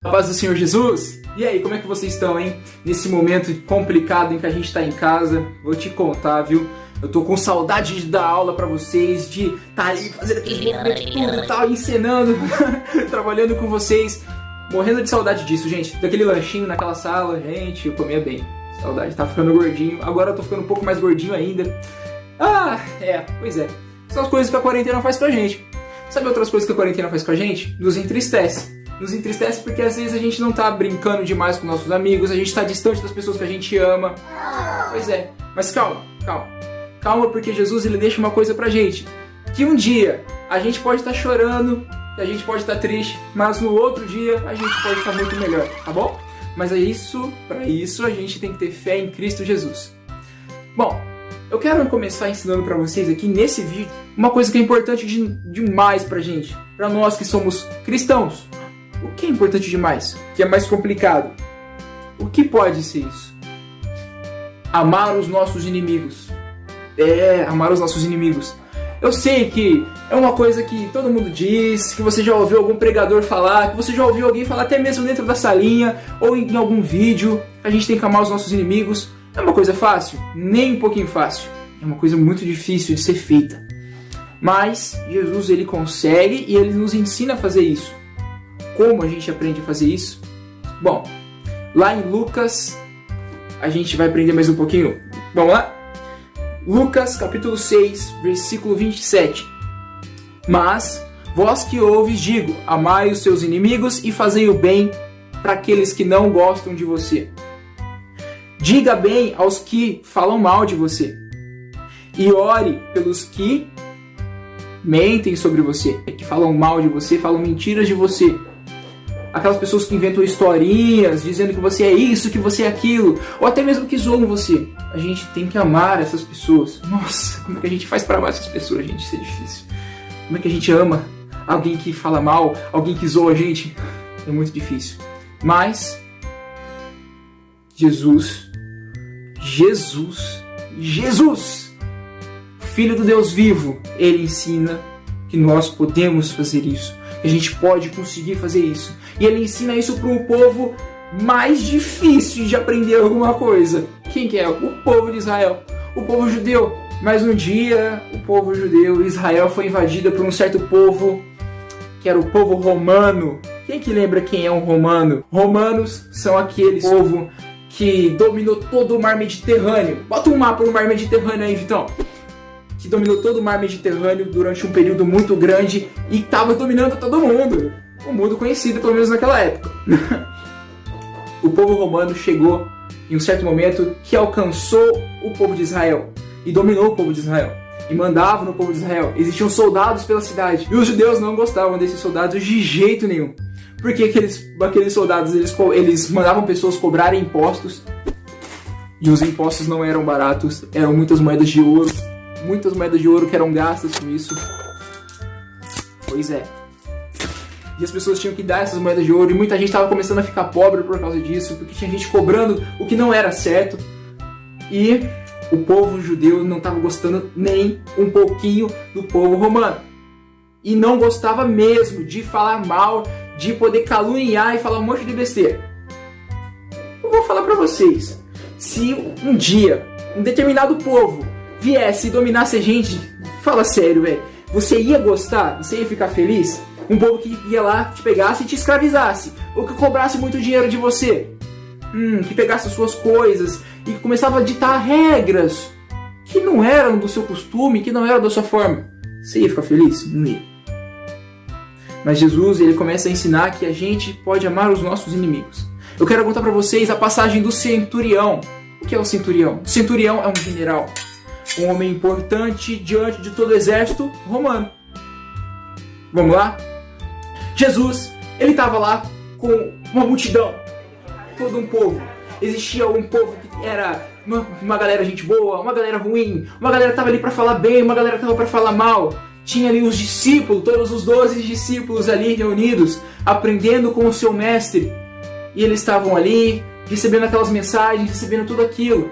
A paz do Senhor Jesus. E aí, como é que vocês estão, hein? Nesse momento complicado em que a gente tá em casa, vou te contar, viu? Eu tô com saudade de dar aula pra vocês, de estar ali fazendo aquele tudo e tal, ensinando, trabalhando com vocês. Morrendo de saudade disso, gente. Daquele lanchinho naquela sala, gente, eu comia bem. Saudade, tá ficando gordinho. Agora eu tô ficando um pouco mais gordinho ainda. Pois é. São as coisas que a quarentena faz pra gente. Sabe outras coisas que a quarentena faz com a gente? Nos entristece. Nos entristece porque às vezes a gente não tá brincando demais com nossos amigos, a gente tá distante das pessoas que a gente ama. Pois é, mas calma. Calma, porque Jesus ele deixa uma coisa pra gente. Que um dia a gente pode estar chorando, a gente pode estar triste, mas no outro dia a gente pode estar muito melhor, tá bom? Mas para isso a gente tem que ter fé em Cristo Jesus. Bom, eu quero começar ensinando pra vocês aqui nesse vídeo uma coisa que é importante demais pra gente, pra nós que somos cristãos. O que é importante demais? O que é mais complicado? O que pode ser isso? Amar os nossos inimigos. Amar os nossos inimigos. Eu sei que é uma coisa que todo mundo diz, que você já ouviu algum pregador falar, que você já ouviu alguém falar até mesmo dentro da salinha ou em algum vídeo. A gente tem que amar os nossos inimigos. É uma coisa fácil? Nem um pouquinho fácil. É uma coisa muito difícil de ser feita. Mas Jesus ele consegue e ele nos ensina a fazer isso. Como a gente aprende a fazer isso? Bom, lá em Lucas, a gente vai aprender mais um pouquinho. Vamos lá? Lucas capítulo 6, versículo 27. Mas, vós que ouves, digo, amai os seus inimigos e fazei o bem para aqueles que não gostam de você. Diga bem aos que falam mal de você. E ore pelos que mentem sobre você, que falam mal de você, falam mentiras de você. Aquelas pessoas que inventam historinhas, dizendo que você é isso, que você é aquilo, ou até mesmo que zoam você. A gente tem que amar essas pessoas. Nossa, como é que a gente faz para amar essas pessoas, gente? Isso é difícil. Como é que a gente ama alguém que fala mal, alguém que zoa a gente? É muito difícil. Mas, Jesus, Filho do Deus vivo, Ele ensina que nós podemos fazer isso. A gente pode conseguir fazer isso. E Ele ensina isso para um povo mais difícil de aprender alguma coisa. Quem que é? O povo de Israel. O povo judeu. Mas um dia, o povo judeu, Israel, foi invadida por um certo povo, que era o povo romano. Quem que lembra quem é um romano? Romanos são aquele povo que dominou todo o mar Mediterrâneo. Bota um mapa no mar Mediterrâneo aí, Vitão. Que dominou todo o mar Mediterrâneo durante um período muito grande e estava dominando todo mundo. O mundo conhecido, pelo menos naquela época. O povo romano chegou em um certo momento que alcançou o povo de Israel e dominou o povo de Israel e mandava no povo de Israel. Existiam soldados pela cidade e os judeus não gostavam desses soldados de jeito nenhum. Porque aqueles soldados eles mandavam pessoas cobrarem impostos e os impostos não eram baratos, eram muitas moedas de ouro. Muitas moedas de ouro que eram gastas com isso. Pois é. E as pessoas tinham que dar essas moedas de ouro. E muita gente estava começando a ficar pobre por causa disso. Porque tinha gente cobrando o que não era certo. E o povo judeu não estava gostando nem um pouquinho do povo romano. E não gostava mesmo de falar mal, de poder caluniar e falar um monte de besteira. Eu vou falar pra vocês. Se um dia um determinado povo viesse e dominasse a gente, fala sério, velho, você ia gostar? Você ia ficar feliz? Um povo que ia lá, te pegasse e te escravizasse, ou que cobrasse muito dinheiro de você, que pegasse as suas coisas e começava a ditar regras que não eram do seu costume, que não eram da sua forma. Você ia ficar feliz? Não ia. Mas Jesus, ele começa a ensinar que a gente pode amar os nossos inimigos. Eu quero contar pra vocês a passagem do centurião. O que é o centurião? O centurião é um general, um homem importante diante de todo o exército romano. Vamos lá? Jesus, ele estava lá com uma multidão, todo um povo. Existia um povo que era uma galera gente boa, uma galera ruim, uma galera que estava ali para falar bem, uma galera que estava para falar mal. Tinha ali os discípulos, todos os 12 discípulos ali reunidos, aprendendo com o seu mestre. E eles estavam ali, recebendo aquelas mensagens, recebendo tudo aquilo.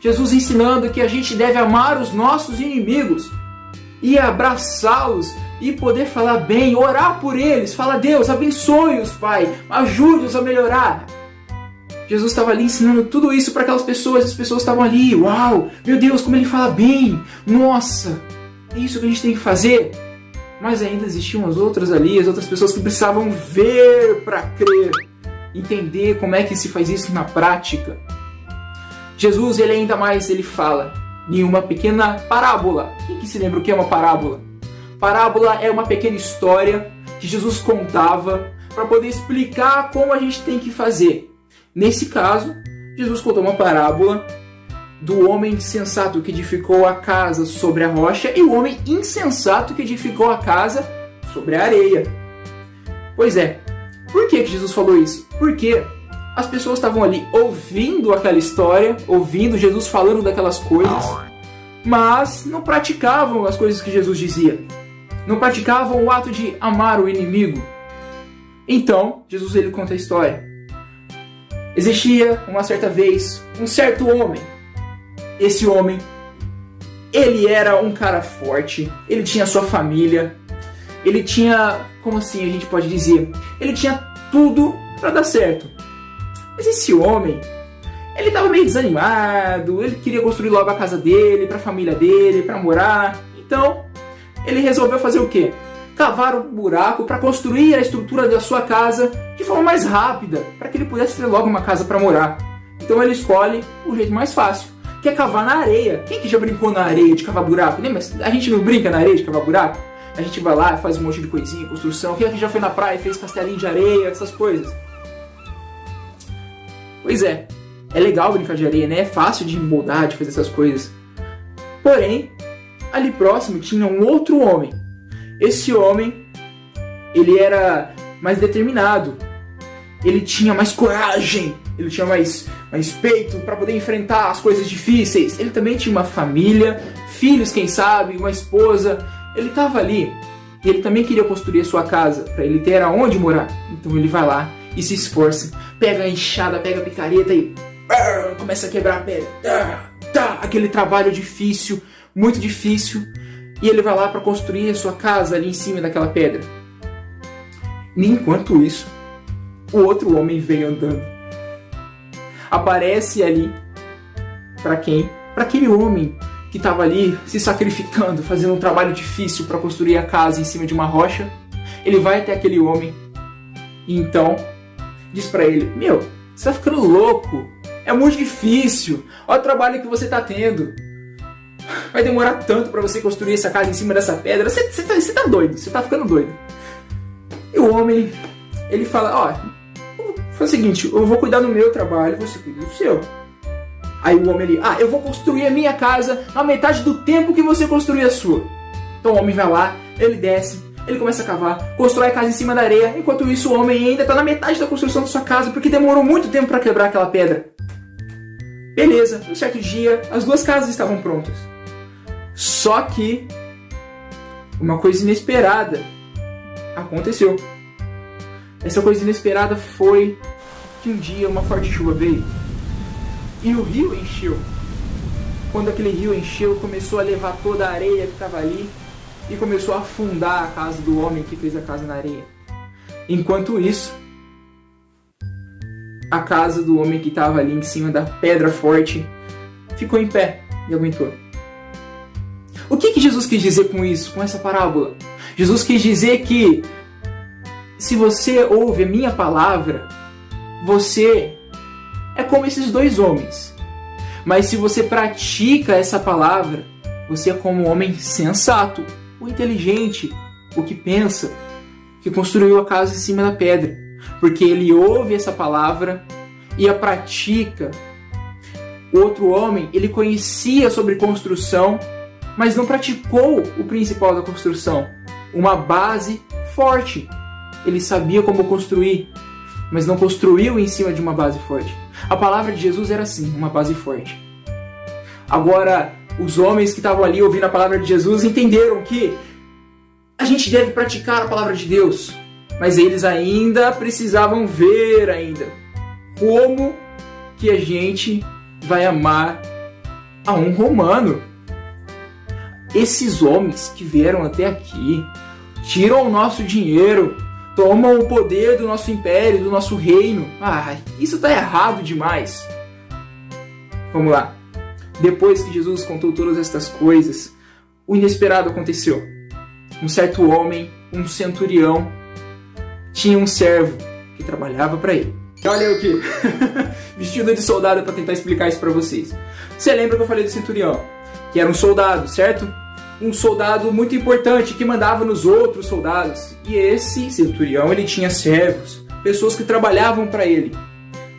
Jesus ensinando que a gente deve amar os nossos inimigos. ia abraçá-los e poder falar bem, orar por eles, falar: Deus, abençoe-os, Pai, ajude-os a melhorar. Jesus estava ali ensinando tudo isso para aquelas pessoas, as pessoas estavam ali: uau, meu Deus, como ele fala bem, nossa, é isso que a gente tem que fazer. Mas ainda existiam as outras ali, as outras pessoas que precisavam ver para crer, entender como é que se faz isso na prática. Jesus, ele fala em uma pequena parábola. Quem que se lembra o que é uma parábola? Parábola é uma pequena história que Jesus contava para poder explicar como a gente tem que fazer. Nesse caso, Jesus contou uma parábola do homem sensato que edificou a casa sobre a rocha e o homem insensato que edificou a casa sobre a areia. Pois é, por que Jesus falou isso? Porque as pessoas estavam ali ouvindo aquela história, ouvindo Jesus falando daquelas coisas, mas não praticavam as coisas que Jesus dizia. Não praticavam o ato de amar o inimigo. Então, Jesus ele conta a história. Existia uma certa vez um certo homem. Esse homem, ele era um cara forte, ele tinha sua família, ele tinha, como assim a gente pode dizer? Ele tinha tudo para dar certo. Mas esse homem, ele estava meio desanimado, ele queria construir logo a casa dele, para a família dele, para morar. Então, ele resolveu fazer o quê? Cavar um buraco para construir a estrutura da sua casa de forma mais rápida, para que ele pudesse ter logo uma casa para morar. Então ele escolhe o jeito mais fácil, que é cavar na areia. Quem que já brincou na areia de cavar buraco? Né? Mas a gente não brinca na areia de cavar buraco? A gente vai lá e faz um monte de coisinha, construção. Quem aqui já foi na praia e fez castelinho de areia, essas coisas? Pois é legal brincar de areia, né? É fácil de moldar, de fazer essas coisas. Porém, ali próximo tinha um outro homem. Esse homem, ele era mais determinado. Ele tinha mais coragem. Ele tinha mais peito para poder enfrentar as coisas difíceis. Ele também tinha uma família, filhos, quem sabe, uma esposa. Ele estava ali e ele também queria construir a sua casa para ele ter aonde morar. Então ele vai lá e se esforça. Pega a enxada, pega a picareta e começa a quebrar a pedra. Aquele trabalho difícil, muito difícil. E ele vai lá para construir a sua casa ali em cima daquela pedra. E enquanto isso, o outro homem veio andando. Aparece ali para quem? Para aquele homem que estava ali se sacrificando, fazendo um trabalho difícil para construir a casa em cima de uma rocha. Ele vai até aquele homem e então diz para ele: meu, você tá ficando louco, é muito difícil, olha o trabalho que você tá tendo, vai demorar tanto para você construir essa casa em cima dessa pedra, você tá doido, você tá ficando doido. E o homem, ele fala: ó, faz o seguinte, eu vou cuidar do meu trabalho, você cuida do seu. Aí o homem ali: eu vou construir a minha casa na metade do tempo que você construir a sua. Então o homem vai lá, ele desce, ele começa a cavar, constrói a casa em cima da areia. Enquanto isso, o homem ainda está na metade da construção da sua casa, porque demorou muito tempo para quebrar aquela pedra. Beleza, um certo dia, as duas casas estavam prontas. Só que uma coisa inesperada aconteceu. Essa coisa inesperada foi que um dia uma forte chuva veio e o rio encheu. Quando aquele rio encheu, começou a levar toda a areia que estava ali e começou a afundar a casa do homem que fez a casa na areia. Enquanto isso, a casa do homem que estava ali em cima da pedra forte ficou em pé e aguentou. O que Jesus quis dizer com isso, com essa parábola? Jesus quis dizer que se você ouve a minha palavra, você é como esses dois homens. Mas se você pratica essa palavra, você é como um homem sensato, o inteligente, o que pensa, que construiu a casa em cima da pedra. Porque ele ouve essa palavra e a pratica. O outro homem, ele conhecia sobre construção, mas não praticou o principal da construção, uma base forte. Ele sabia como construir, mas não construiu em cima de uma base forte. A palavra de Jesus era assim, uma base forte. Agora, os homens que estavam ali ouvindo a palavra de Jesus entenderam que a gente deve praticar a palavra de Deus, mas eles ainda precisavam ver como que a gente vai amar a um romano. esses homens que vieram até aqui tiram o nosso dinheiro, tomam o poder do nosso império, do nosso reino. Isso tá errado demais. Vamos lá. Depois que Jesus contou todas estas coisas, o inesperado aconteceu. Um certo homem, um centurião, tinha um servo que trabalhava para ele. Olha eu aqui, vestido de soldado para tentar explicar isso para vocês. Você lembra que eu falei do centurião? Que era um soldado, certo? Um soldado muito importante que mandava nos outros soldados. E esse centurião, ele tinha servos, pessoas que trabalhavam para ele.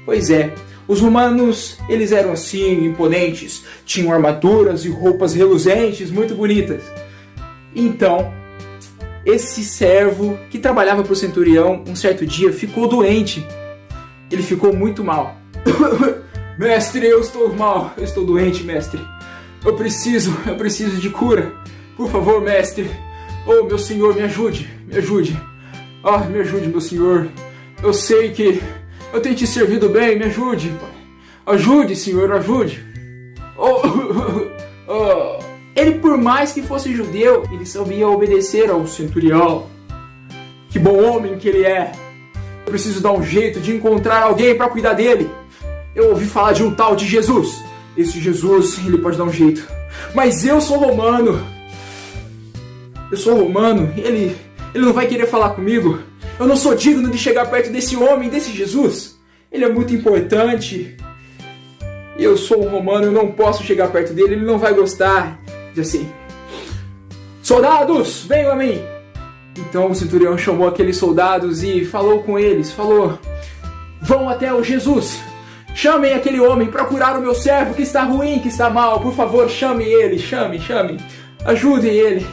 Pois é, os romanos, eles eram assim, imponentes, tinham armaduras e roupas reluzentes, muito bonitas. Então, esse servo que trabalhava para o centurião, um certo dia, ficou doente. Ele ficou muito mal. Mestre, eu estou mal, eu estou doente, mestre. Eu preciso de cura. Por favor, mestre. Oh, meu senhor, me ajude, me ajude. Me ajude, meu senhor. Eu sei que eu tenho te servido bem, me ajude. Ajude, senhor, ajude. Ele, por mais que fosse judeu, ele sabia obedecer ao centurião. Que bom homem que ele é. Eu preciso dar um jeito de encontrar alguém para cuidar dele. Eu ouvi falar de um tal de Jesus. Esse Jesus, ele pode dar um jeito. Mas eu sou romano. Ele não vai querer falar comigo. Eu não sou digno de chegar perto desse homem, desse Jesus. Ele é muito importante. Eu sou um romano, eu não posso chegar perto dele, ele não vai gostar. Diz assim: soldados, venham a mim. Então o centurião chamou aqueles soldados e falou com eles, falou: vão até o Jesus, chamem aquele homem para curar o meu servo que está ruim, que está mal, por favor, chamem ele, chamem, ajudem ele.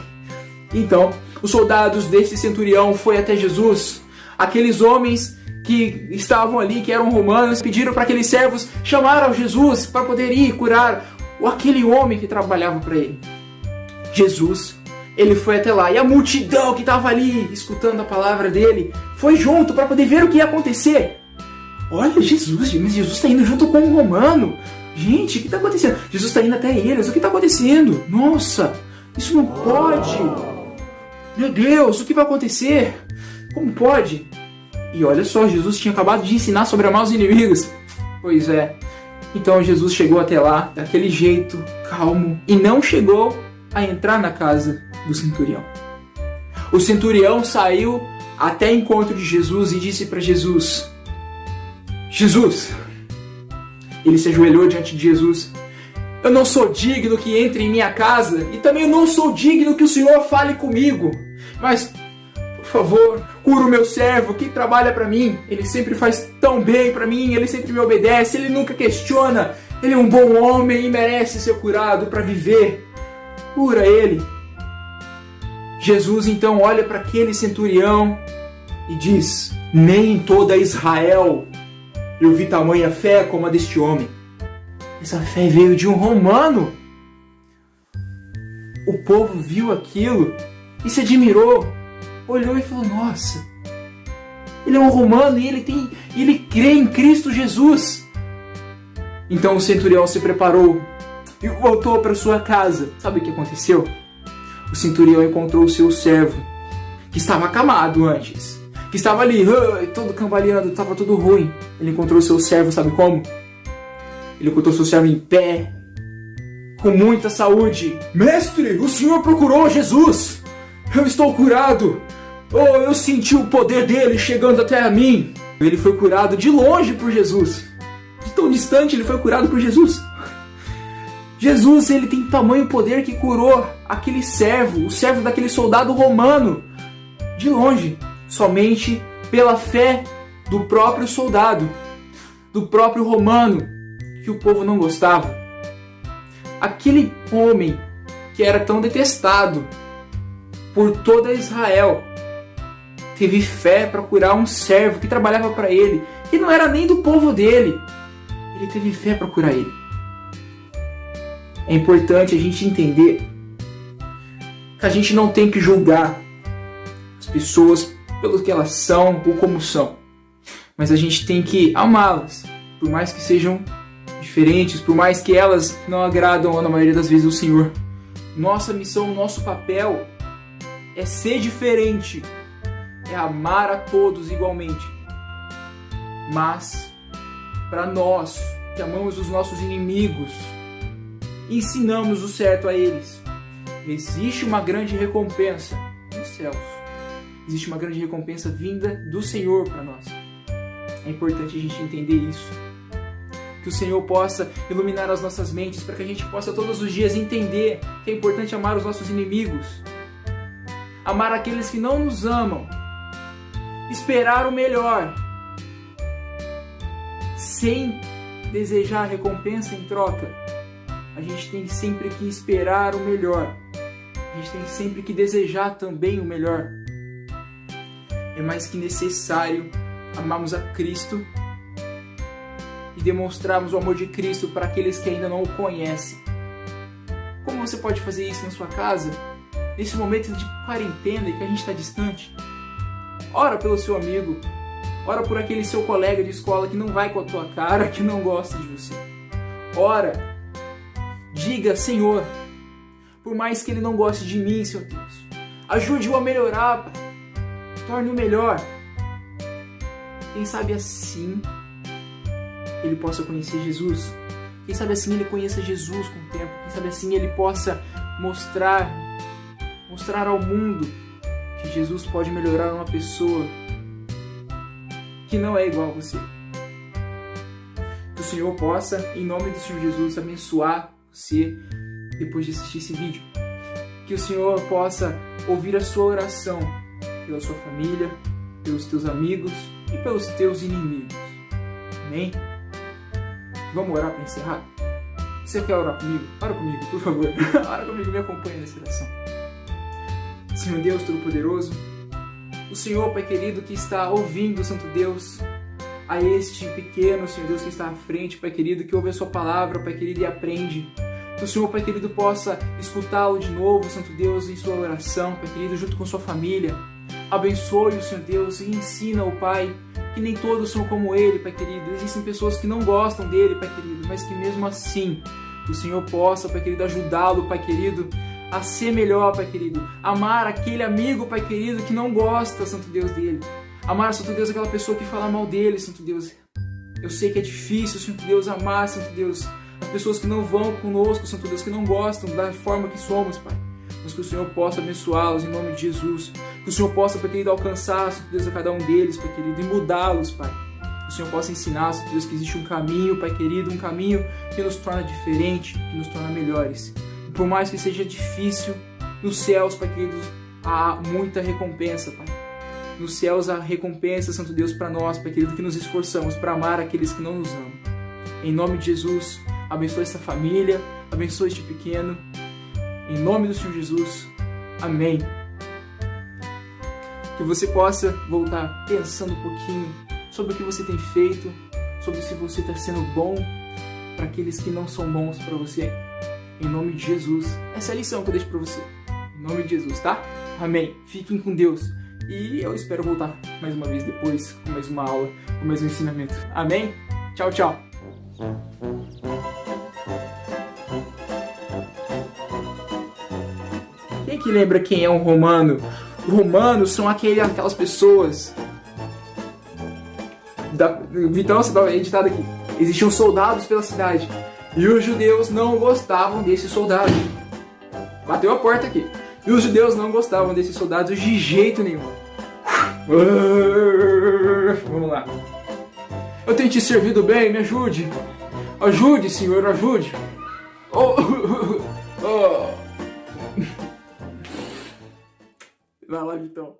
Então os soldados desse centurião foram até Jesus. Aqueles homens que estavam ali, que eram romanos, pediram para aqueles servos chamar ao Jesus para poder ir curar aquele homem que trabalhava para ele. Jesus, ele foi até lá, e a multidão que estava ali escutando a palavra dele foi junto para poder ver o que ia acontecer. Olha, mas Jesus está indo junto com um romano. Gente, o que está acontecendo? Jesus está indo até eles, o que está acontecendo? Nossa, isso não pode. Meu Deus, o que vai acontecer? Como pode? E olha só, Jesus tinha acabado de ensinar sobre amar os inimigos. Pois é. Então Jesus chegou até lá, daquele jeito, calmo, e não chegou a entrar na casa do centurião. O centurião saiu até encontro de Jesus e disse para Jesus: Jesus, ele se ajoelhou diante de Jesus: eu não sou digno que entre em minha casa, e também eu não sou digno que o Senhor fale comigo, mas, por favor, cura o meu servo que trabalha para mim. Ele sempre faz tão bem para mim, ele sempre me obedece, ele nunca questiona, ele é um bom homem e merece ser curado para viver. Cura ele. Jesus então olha para aquele centurião e diz: nem em toda Israel eu vi tamanha fé como a deste homem. Essa fé veio de um romano. O povo viu aquilo e se admirou, olhou e falou: nossa, ele é um romano e ele crê em Cristo Jesus. Então o centurião se preparou e voltou para sua casa. Sabe o que aconteceu? O centurião encontrou o seu servo, que estava acamado antes, que estava ali, todo cambaleando, estava tudo ruim. Ele encontrou o seu servo, sabe como? Ele encontrou o seu servo em pé, com muita saúde. Mestre, o senhor procurou Jesus. Eu estou curado. Eu senti o poder dele chegando até a mim. Ele foi curado de longe por Jesus. De tão distante ele foi curado por Jesus. Jesus, ele tem tamanho poder que curou aquele servo, o servo daquele soldado romano, de longe, somente pela fé do próprio soldado, do próprio romano, que o povo não gostava. Aquele homem que era tão detestado por toda Israel teve fé para curar um servo que trabalhava para ele, que não era nem do povo dele. Ele teve fé para curar ele. É importante a gente entender que a gente não tem que julgar as pessoas pelo que elas são ou como são, mas a gente tem que amá-las, por mais que sejam diferentes, por mais que elas não agradam na maioria das vezes o Senhor. Nossa missão, nosso papel é ser diferente, é amar a todos igualmente. Mas, para nós que amamos os nossos inimigos, ensinamos o certo a eles, existe uma grande recompensa nos céus. Existe uma grande recompensa vinda do Senhor para nós. É importante a gente entender isso. Que o Senhor possa iluminar as nossas mentes para que a gente possa todos os dias entender que é importante amar os nossos inimigos. Amar aqueles que não nos amam. Esperar o melhor. Sem desejar recompensa em troca. A gente tem sempre que esperar o melhor. A gente tem sempre que desejar também o melhor. É mais que necessário amarmos a Cristo e demonstrarmos o amor de Cristo para aqueles que ainda não o conhecem. Como você pode fazer isso na sua casa, nesse momento de quarentena e que a gente está distante? Ora pelo seu amigo, ora por aquele seu colega de escola que não vai com a tua cara, que não gosta de você. Ora, diga: Senhor, por mais que ele não goste de mim, Senhor Deus, ajude-o a melhorar, Pai. Torne-o melhor. Quem sabe assim ele possa conhecer Jesus. Quem sabe assim ele conheça Jesus com o tempo. Quem sabe assim ele possa mostrar ao mundo que Jesus pode melhorar uma pessoa que não é igual a você. Que o Senhor possa, em nome do Senhor Jesus, abençoar você depois de assistir esse vídeo. Que o Senhor possa ouvir a sua oração pela sua família, pelos teus amigos e pelos teus inimigos. Amém? Vamos orar para encerrar? Você quer orar comigo? Ora comigo, por favor. Ora comigo, me acompanha nessa oração. Senhor Deus Todo-Poderoso, o Senhor, Pai querido, que está ouvindo, Santo Deus, a este pequeno, Senhor Deus, que está à frente, Pai querido, que ouve a sua palavra, Pai querido, e aprende. Que o Senhor, Pai querido, possa escutá-lo de novo, Santo Deus, em sua oração, Pai querido, junto com sua família. Abençoe-o, Senhor Deus, e ensina-o, Pai, que nem todos são como ele, Pai querido. Existem pessoas que não gostam dele, Pai querido, mas que mesmo assim o Senhor possa, Pai querido, ajudá-lo, Pai querido, a ser melhor, Pai querido. Amar aquele amigo, Pai querido, que não gosta, Santo Deus, dele. Amar, Santo Deus, aquela pessoa que fala mal dele, Santo Deus. Eu sei que é difícil, Santo Deus, amar, Santo Deus, as pessoas que não vão conosco, Santo Deus, que não gostam da forma que somos, Pai. Mas que o Senhor possa abençoá-los em nome de Jesus. Que o Senhor possa, Pai querido, alcançar, Santo Deus, a cada um deles, Pai querido, e mudá-los, Pai. Que o Senhor possa ensinar, Santo Deus, que existe um caminho, Pai querido, um caminho que nos torna diferente, que nos torna melhores. E por mais que seja difícil, nos céus, Pai querido, há muita recompensa, Pai. Nos céus há recompensa, Santo Deus, para nós, Pai querido, que nos esforçamos para amar aqueles que não nos amam. Em nome de Jesus, abençoe essa família, abençoe este pequeno. Em nome do Senhor Jesus, amém. Que você possa voltar pensando um pouquinho sobre o que você tem feito, sobre se você está sendo bom para aqueles que não são bons para você. Em nome de Jesus. Essa é a lição que eu deixo para você. Em nome de Jesus, tá? Amém. Fiquem com Deus. E eu espero voltar mais uma vez depois, com mais uma aula, com mais um ensinamento. Amém? Tchau, tchau. Quem que lembra quem é um romano? Romanos são aquelas pessoas... Vitão, você está editado aqui. Existiam soldados pela cidade. E os judeus não gostavam desses soldados. Bateu a porta aqui. E os judeus não gostavam desses soldados de jeito nenhum. Vamos lá. Eu tenho te servido bem, me ajude. Ajude, Senhor, ajude. Vai lá, Vitão.